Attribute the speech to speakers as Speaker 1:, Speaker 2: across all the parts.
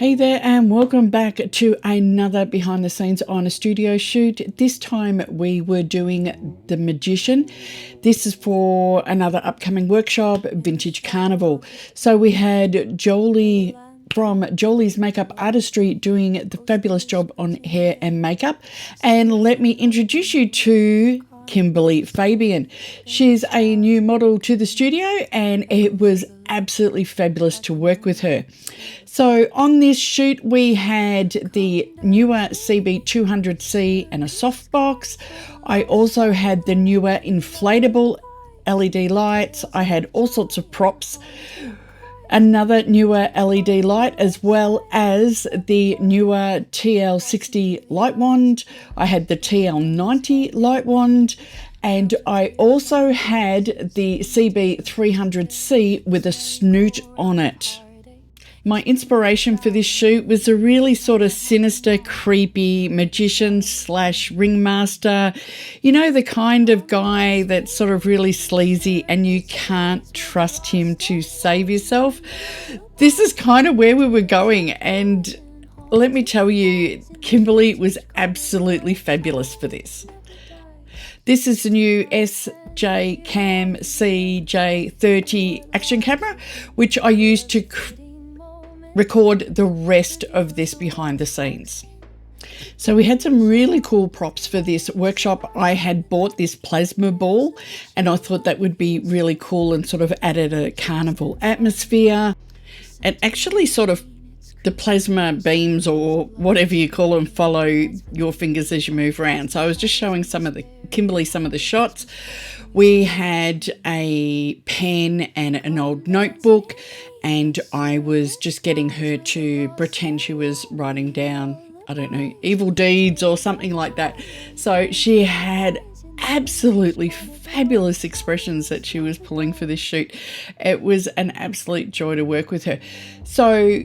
Speaker 1: Hey there and welcome back to another behind the scenes on a studio shoot. This time we were doing The Magician. This is for another upcoming workshop, Vintage Carnival. So we had Jolie from Jolie's Makeup Artistry doing the fabulous job on hair and makeup. And let me introduce you to Kimberley Fabian. She's a new model to the studio and it was absolutely fabulous to work with her. So on this shoot we had the Neewer CB200C and a softbox. I also had the Neewer inflatable LED lights. I had all sorts of props. Another Neewer LED light, as well as the Neewer TL60 light wand. I had the TL90 light wand, and I also had the CB300C with a snoot on it. My inspiration for this shoot was a really sort of sinister, creepy magician slash ringmaster. You know, the kind of guy that's sort of really sleazy and you can't trust him to save yourself. This is kind of where we were going, and let me tell you, Kimberley was absolutely fabulous for this. This is the new SJCam CJ30 action camera, which I used to record the rest of this behind the scenes. So we had some really cool props for this workshop. I had bought this plasma ball and I thought that would be really cool and sort of added a carnival atmosphere. And actually sort of the plasma beams, or whatever you call them, follow your fingers as you move around. So I was just showing Kimberley some of the shots. We had a pen and an old notebook, and I was just getting her to pretend she was writing down, I don't know, evil deeds or something like that. So she had absolutely fabulous expressions that she was pulling for this shoot. It was an absolute joy to work with her. So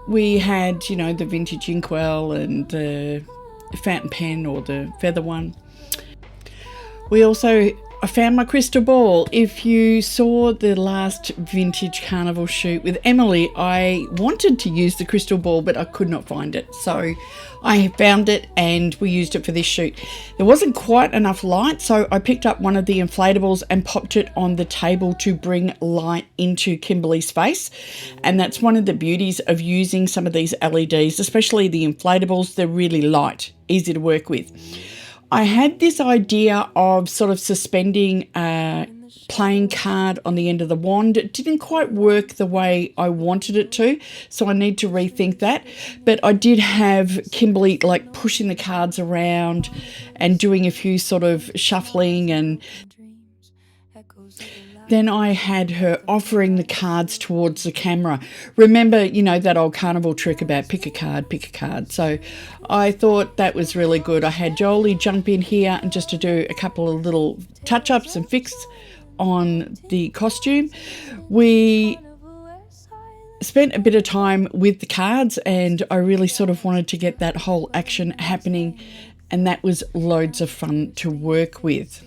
Speaker 1: we had, you know, the vintage inkwell and the fountain pen, or the feather one. I found my crystal ball. If you saw the last vintage carnival shoot with Emily, I wanted to use the crystal ball, but I could not find it. So I found it and we used it for this shoot. There wasn't quite enough light, so I picked up one of the inflatables and popped it on the table to bring light into Kimberley's face. And that's one of the beauties of using some of these LEDs, especially the inflatables. They're really light, easy to work with. I had this idea of sort of suspending a playing card on the end of the wand. It didn't quite work the way I wanted it to, so I need to rethink that. But I did have Kimberley like pushing the cards around and doing a few sort of shuffling, and then I had her offering the cards towards the camera. Remember, you know, that old carnival trick about pick a card, pick a card. So I thought that was really good. I had Jolie jump in here and just to do a couple of little touch-ups and fix on the costume. We spent a bit of time with the cards and I really sort of wanted to get that whole action happening, and that was loads of fun to work with.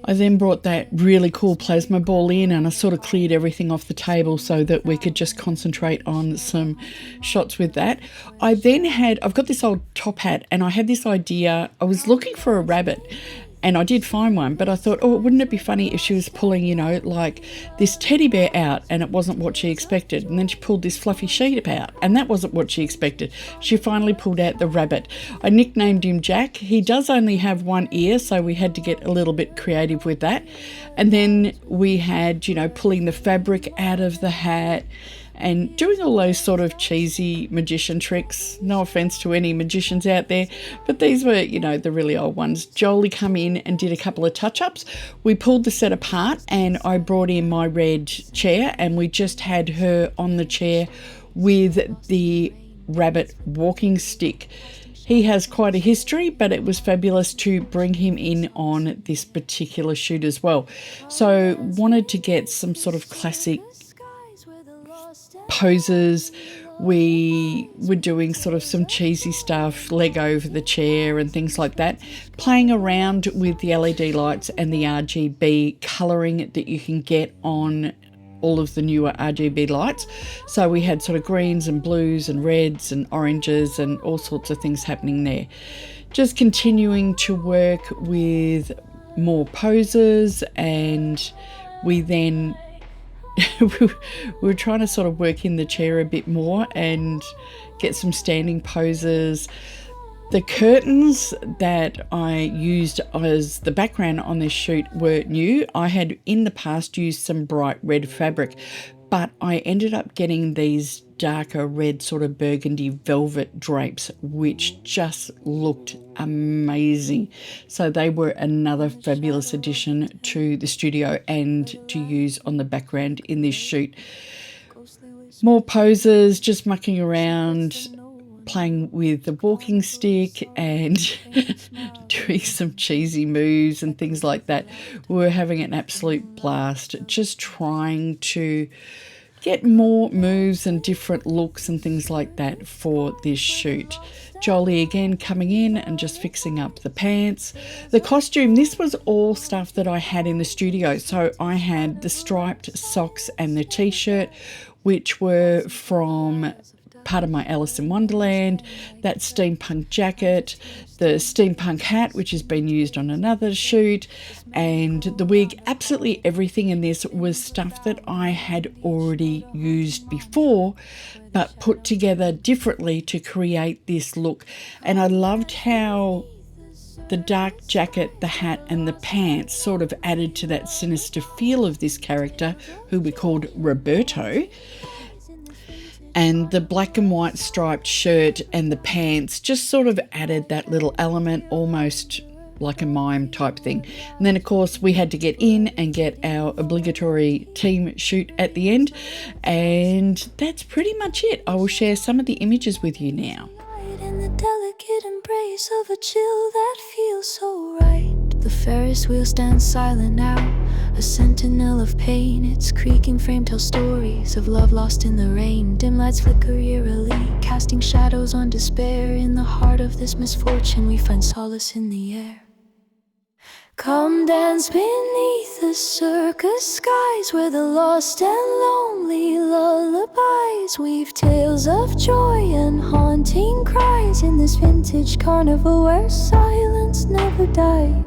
Speaker 1: I then brought that really cool plasma ball in and I sort of cleared everything off the table so that we could just concentrate on some shots with that. I've got this old top hat and I had this idea. I was looking for a rabbit and I did find one, but I thought, oh, wouldn't it be funny if she was pulling, you know, like this teddy bear out and it wasn't what she expected. And then she pulled this fluffy sheet out and that wasn't what she expected. She finally pulled out the rabbit. I nicknamed him Jack. He does only have one ear, so we had to get a little bit creative with that. And then we had, you know, pulling the fabric out of the hat and doing all those sort of cheesy magician tricks. No offense to any magicians out there, but these were, you know, the really old ones. Jolie come in and did a couple of touch-ups. We pulled the set apart and I brought in my red chair and we just had her on the chair with the rabbit walking stick. He has quite a history, but it was fabulous to bring him in on this particular shoot as well. So wanted to get some sort of classic poses. We were doing sort of some cheesy stuff, leg over the chair and things like that, playing around with the LED lights and the RGB colouring that you can get on all of the newer RGB lights. So we had sort of greens and blues and reds and oranges and all sorts of things happening there. Just continuing to work with more poses, and we then we were trying to sort of work in the chair a bit more and get some standing poses. The curtains that I used as the background on this shoot were new. I had in the past used some bright red fabric, but I ended up getting these darker red sort of burgundy velvet drapes, which just looked amazing. So they were another fabulous addition to the studio and to use on the background in this shoot. More poses, just mucking around, playing with the walking stick and doing some cheesy moves and things like that. We were having an absolute blast, just trying to get more moves and different looks and things like that for this shoot. Jolie again coming in and just fixing up the pants. The costume, this was all stuff that I had in the studio. So I had the striped socks and the t-shirt, which were from part of my Alice in Wonderland, that steampunk jacket, the steampunk hat, which has been used on another shoot, and the wig. Absolutely everything in this was stuff that I had already used before, but put together differently to create this look. And I loved how the dark jacket, the hat and the pants sort of added to that sinister feel of this character, who we called Roberto. And the black and white striped shirt and the pants just sort of added that little element, almost like a mime type thing. And then of course we had to get in and get our obligatory team shoot at the end, and that's pretty much it. I will share some of the images with you now.
Speaker 2: In the delicate embrace of a chill that feels so right, the Ferris wheel stands silent now, a sentinel of pain. Its creaking frame tells stories of love lost in the rain. Dim lights flicker eerily, casting shadows on despair. In the heart of this misfortune we find solace in the air. Come dance beneath the circus skies, where the lost and lonely lullabies weave tales of joy and haunting cries. In this vintage carnival where silence never dies.